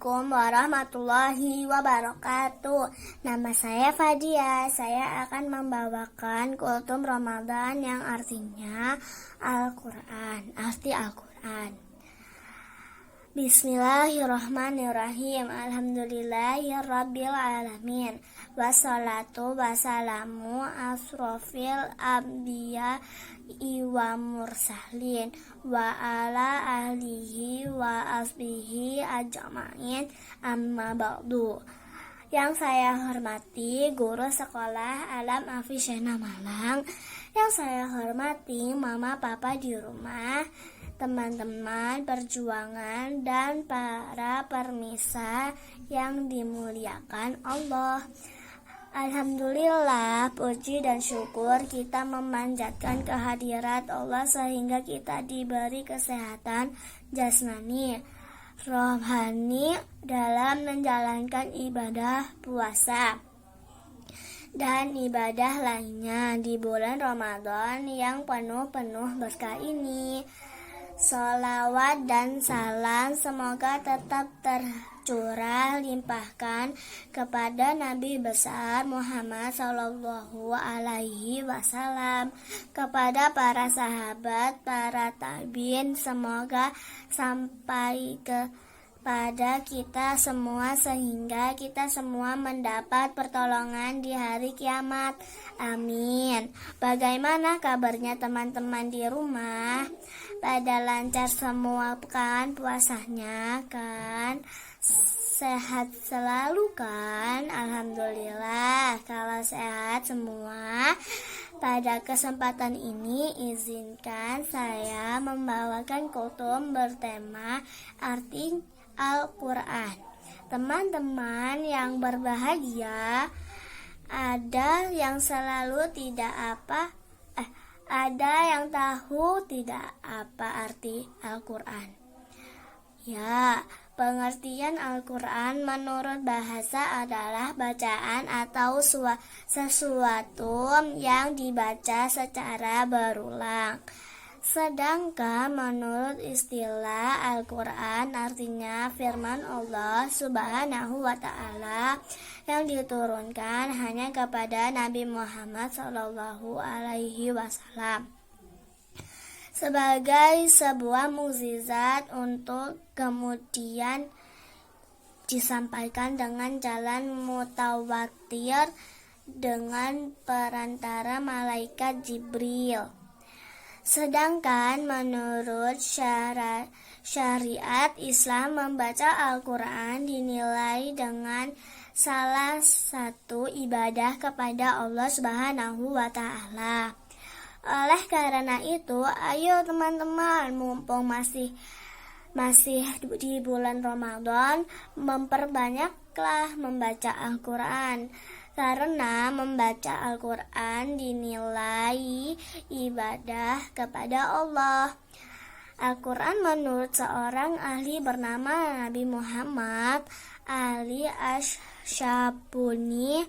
Assalamualaikum warahmatullahi wabarakatuh. Nama saya Fadia. Saya akan membawakan kultum Ramadan yang artinya Al-Quran. Arti Al-Quran. Bismillahirrahmanirrahim. Alhamdulillahirabbil alamin. Wassalatu wassalamu asrofil abdiya wa mursalin wa ala ahlihi wa asbihi ajma'in, amma ba'du. Yang saya hormati guru sekolah Alam Afishena Malang. Yang saya hormati mama papa di rumah, teman-teman perjuangan, dan para permisa yang dimuliakan Allah. Alhamdulillah, puji dan syukur kita memanjatkan kehadirat Allah sehingga kita diberi kesehatan jasmani, rohani dalam menjalankan ibadah puasa dan ibadah lainnya di bulan Ramadan yang penuh berkah ini. Sholawat dan salam semoga tetap tercurah limpahkan kepada Nabi besar Muhammad Sallallahu Alaihi Wasallam, kepada para sahabat, para tabiin, semoga sampai kepada kita semua sehingga kita semua mendapat pertolongan di hari kiamat. Amin. Bagaimana kabarnya teman-teman di rumah? Pada lancar semua kan puasanya kan? Sehat selalu kan? Alhamdulillah kalau sehat semua. Pada kesempatan ini izinkan saya membawakan kultum bertema arti Al-Quran. Teman-teman yang berbahagia, ada yang selalu ada yang tahu tidak apa arti Al-Quran? Ya, pengertian Al-Quran menurut bahasa adalah bacaan atau sesuatu yang dibaca secara berulang. Sedangkan menurut istilah Al-Quran artinya firman Allah Subhanahu wa Ta'ala yang diturunkan hanya kepada Nabi Muhammad Sallallahu Alaihi Wasallam sebagai sebuah mukjizat untuk kemudian disampaikan dengan jalan mutawatir dengan perantara malaikat Jibril. Sedangkan menurut syariat Islam membaca Al-Quran dinilai dengan salah satu ibadah kepada Allah Subhanahu wa Ta'ala. Oleh karena itu, ayo teman-teman, mumpung masih di bulan Ramadan, memperbanyaklah membaca Al-Quran. Karena membaca Al-Quran dinilai ibadah kepada Allah. Al-Quran menurut seorang ahli bernama Nabi Muhammad Ali Ash-Shabuni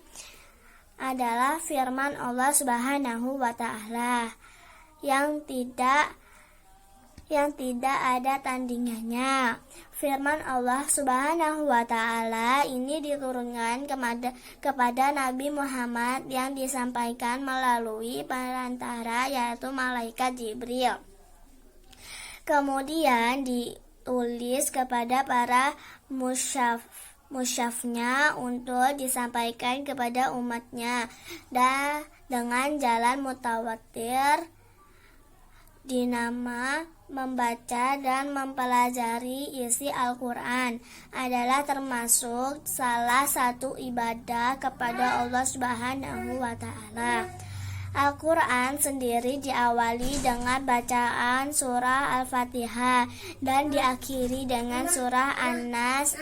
adalah firman Allah Subhanahu wa Ta'ala yang tidak ada tandingannya. Firman Allah Subhanahu wa Ta'ala ini diturunkan kepada Nabi Muhammad yang disampaikan melalui perantara yaitu malaikat Jibril. Kemudian ditulis kepada para musyafnya untuk disampaikan kepada umatnya dan dengan jalan mutawatir. Dinama membaca dan mempelajari isi Al-Quran adalah termasuk salah satu ibadah kepada Allah Subhanahu wa Ta'ala. Al-Quran sendiri diawali dengan bacaan surah Al-Fatihah dan diakhiri dengan surah An-Nas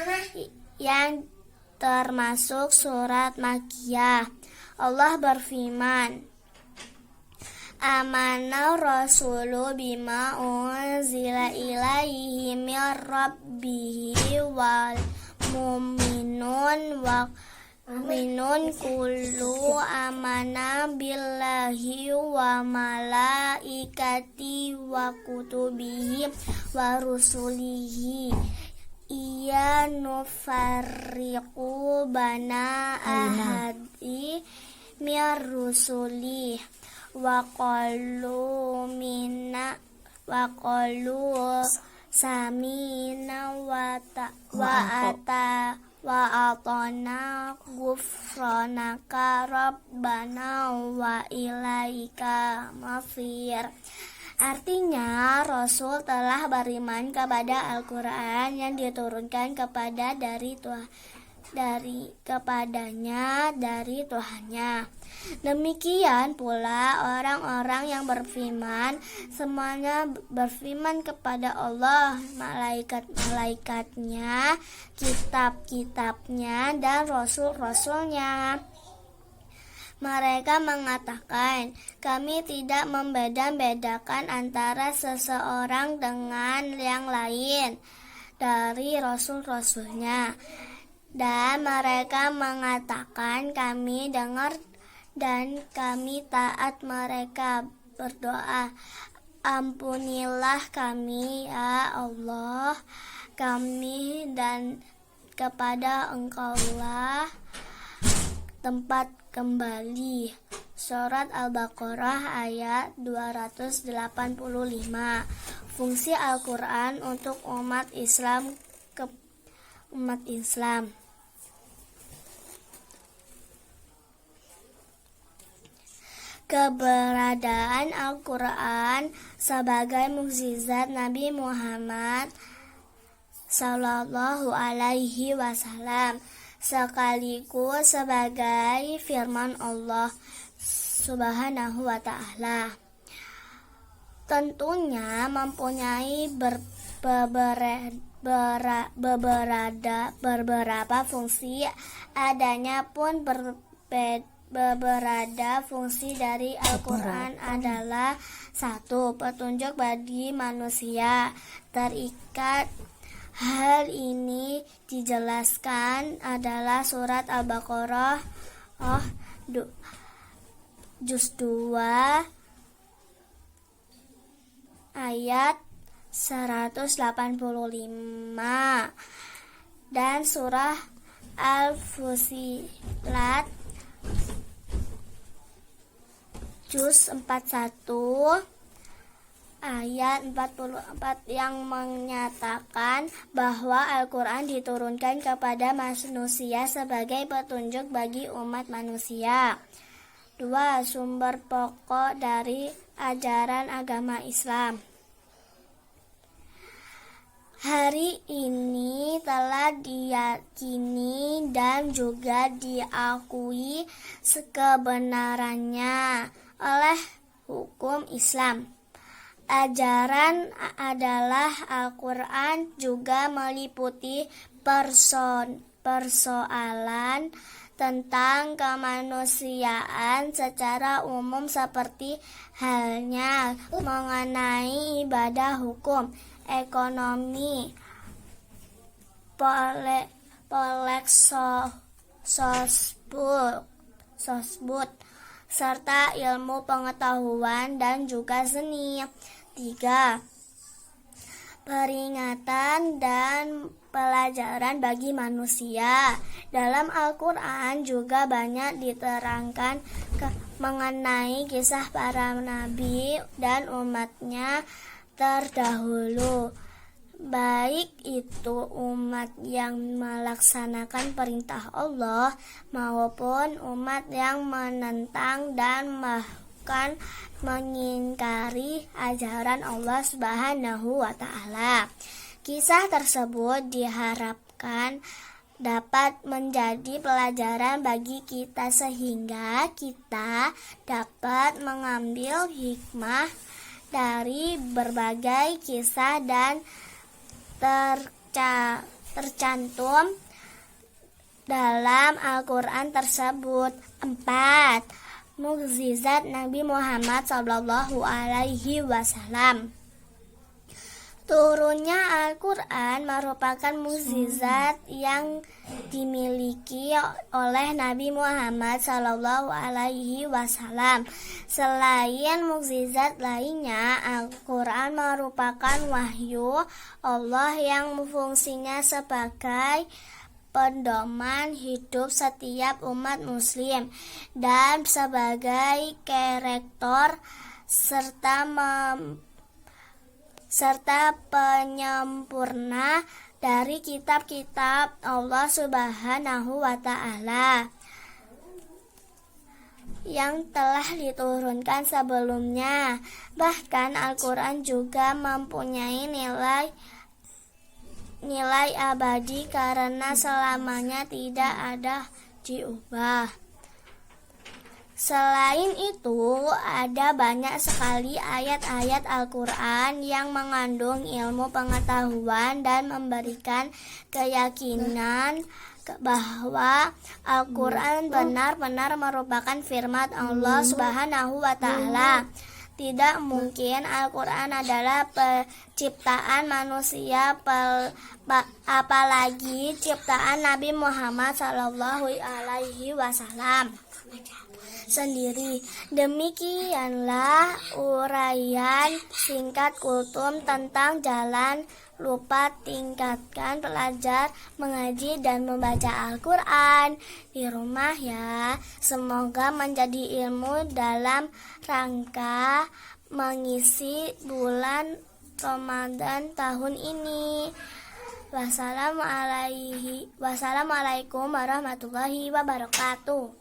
yang termasuk surat Makkiyah. Allah berfirman, Amana rasulu bima unzila ilaihi min rabbihi wal mu'minun wa minun kullu amana billahi wa malaikati wa kutubihi wa rusulihi iya nufarriqu bana ahadi mir rusuli wa qalu samina wa atana ghufranaka rabbana wa ilaika masir. Artinya, Rasul telah beriman kepada Al-Quran yang diturunkan kepadanya dari Tuhannya. Demikian pula orang-orang yang beriman, semuanya beriman kepada Allah, malaikat-malaikatnya, kitab-kitabnya, dan rasul-rasulnya. Mereka mengatakan, kami tidak membeda-bedakan antara seseorang dengan yang lain dari rasul-rasulnya. Dan mereka mengatakan, kami dengar dan kami taat. Mereka berdoa, ampunilah kami ya Allah, kami dan kepada Engkaulah tempat kembali. Surat Al-Baqarah ayat 285. Fungsi Al-Quran untuk umat Islam. Keberadaan Al-Quran sebagai mukjizat Nabi Muhammad Sallallahu Alaihi Wasallam, sekaligus sebagai firman Allah Subhanahu wa Ta'ala, tentunya mempunyai beberapa fungsi. Adanya pun beberapa fungsi dari Al-Quran adalah: 1. Petunjuk bagi manusia terikat. Hal ini dijelaskan adalah surat Al-Baqarah juz 2 ayat 185 dan surah Al-Fussilat juz 41 ayat 44 yang menyatakan bahwa Al-Quran diturunkan kepada manusia sebagai petunjuk bagi umat manusia. 2. Sumber pokok dari ajaran agama Islam. Hari ini telah diyakini dan juga diakui kebenarannya oleh hukum Islam. Ajaran adalah Al-Quran juga meliputi persoalan tentang kemanusiaan secara umum, seperti halnya mengenai ibadah, hukum, ekonomi, sosbud, serta ilmu pengetahuan dan juga seni. 3. Peringatan dan pelajaran bagi manusia. Dalam Al-Quran juga banyak diterangkan mengenai kisah para nabi dan umatnya terdahulu, baik itu umat yang melaksanakan perintah Allah maupun umat yang menentang dan bahkan mengingkari ajaran Allah Subhanahu wa Ta'ala. Kisah tersebut diharapkan dapat menjadi pelajaran bagi kita sehingga kita dapat mengambil hikmah dari berbagai kisah dan tercantum dalam Al-Quran tersebut. 4. Mukjizat Nabi Muhammad Sallallahu Alaihi Wasallam. Turunnya Al-Quran merupakan mukjizat yang dimiliki oleh Nabi Muhammad SAW. Selain mukjizat lainnya, Al-Quran merupakan wahyu Allah yang fungsinya sebagai pedoman hidup setiap umat muslim dan sebagai karakter serta penyempurna dari kitab-kitab Allah Subhanahu wa Ta'ala yang telah diturunkan sebelumnya. Bahkan Al-Quran juga mempunyai nilai abadi karena selamanya tidak ada diubah. Selain itu, ada banyak sekali ayat-ayat Al-Quran yang mengandung ilmu pengetahuan dan memberikan keyakinan bahwa Al-Quran benar-benar merupakan firman Allah Subhanahu wa Ta'ala. Tidak mungkin Al-Quran adalah penciptaan manusia, apalagi ciptaan Nabi Muhammad SAW sendiri. Demikianlah uraian singkat Kultum tentang jalan lupa tingkatkan belajar, mengaji, dan membaca Al-Quran di rumah ya. Semoga menjadi ilmu dalam rangka mengisi bulan Ramadan tahun ini. Wassalamualaikum warahmatullahi wabarakatuh.